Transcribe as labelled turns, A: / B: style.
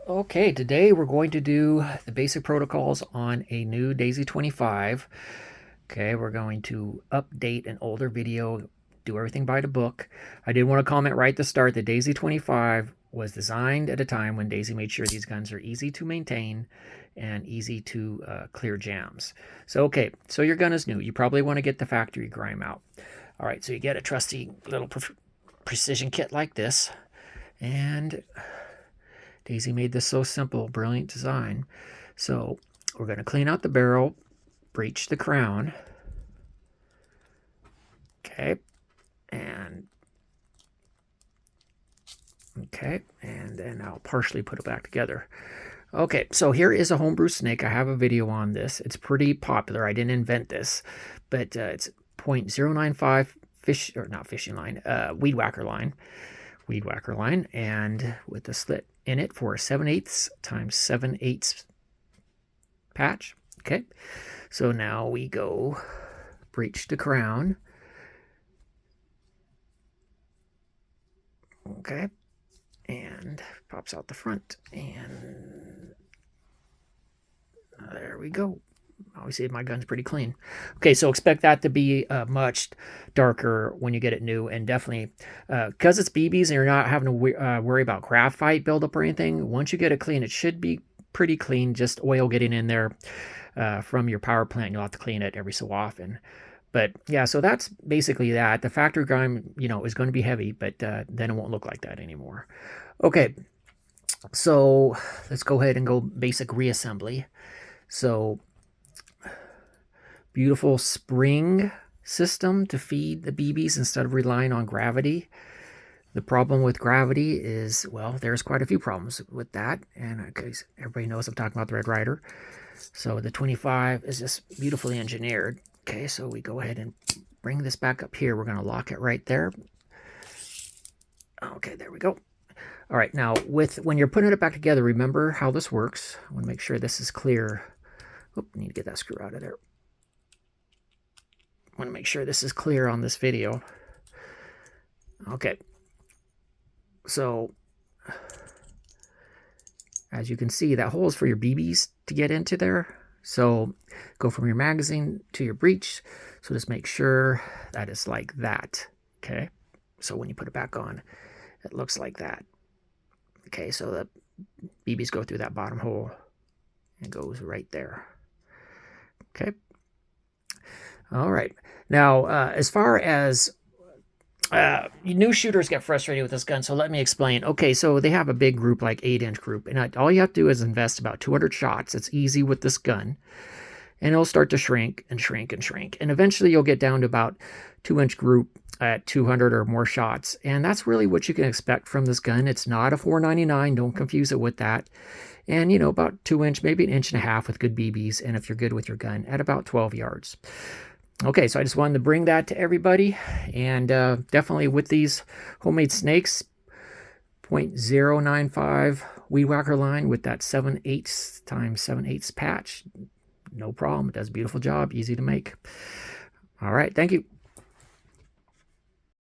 A: Okay, today we're going to do the basic protocols on a new Daisy 25. Okay, we're going to update an older video, do everything by the book. I did want to comment right at the start that Daisy 25 was designed at a time when Daisy made sure these guns are easy to maintain and easy to clear jams. So your gun is new. You probably want to get the factory grime out. All right, so you get a trusty little precision kit like this, and Daisy made this so simple, brilliant design. So we're going to clean out the barrel, breach the crown. Okay, and then I'll partially put it back together. Okay, so here is a homebrew snake. I have a video on this. It's pretty popular. I didn't invent this, but it's 0.095 weed whacker line, and with a slit in it for a 7/8 times 7/8 patch. Okay, so now we go breach the crown. Okay, and pops out the front, and there we go. Obviously, my gun's pretty clean. Okay, so expect that to be much darker when you get it new, and definitely because it's BBs and you're not having to worry about graphite buildup or anything. Once you get it clean, it should be pretty clean. Just oil getting in there from your power plant. You'll have to clean it every so often. But yeah, so that's basically that. The factory grime, is going to be heavy, but then it won't look like that anymore. Okay, so let's go ahead and go basic reassembly. So beautiful spring system to feed the BBs instead of relying on gravity. The problem with gravity is, well, there's quite a few problems with that. And okay, everybody knows I'm talking about the Red Ryder. So the 25 is just beautifully engineered. Okay, so we go ahead and bring this back up here. We're going to lock it right there. Okay, there we go. All right, now when you're putting it back together, remember how this works. I want to make sure this is clear. Oop, need to get that screw out of there. I want to make sure this is clear on this video. Okay, so as you can see, that hole is for your BBs to get into there. So go from your magazine to your breech. So just make sure that it's like that. Okay, so when you put it back on, it looks like that. Okay, so the BBs go through that bottom hole and goes right there. Okay. All right. Now, as far as new shooters get frustrated with this gun, so let me explain. Okay, so they have a big group, like 8-inch group, and all you have to do is invest about 200 shots. It's easy with this gun, and it'll start to shrink and shrink and shrink, and eventually you'll get down to about 2-inch group at 200 or more shots, and that's really what you can expect from this gun. It's not a 499. Don't confuse it with that. And about 2-inch, maybe 1.5 inches with good BBs, and if you're good with your gun, at about 12 yards. Okay, so I just wanted to bring that to everybody, and definitely with these homemade snakes, 0.095 weed whacker line with that 7/8 times 7/8 patch, no problem. It does a beautiful job, easy to make. All right, thank you.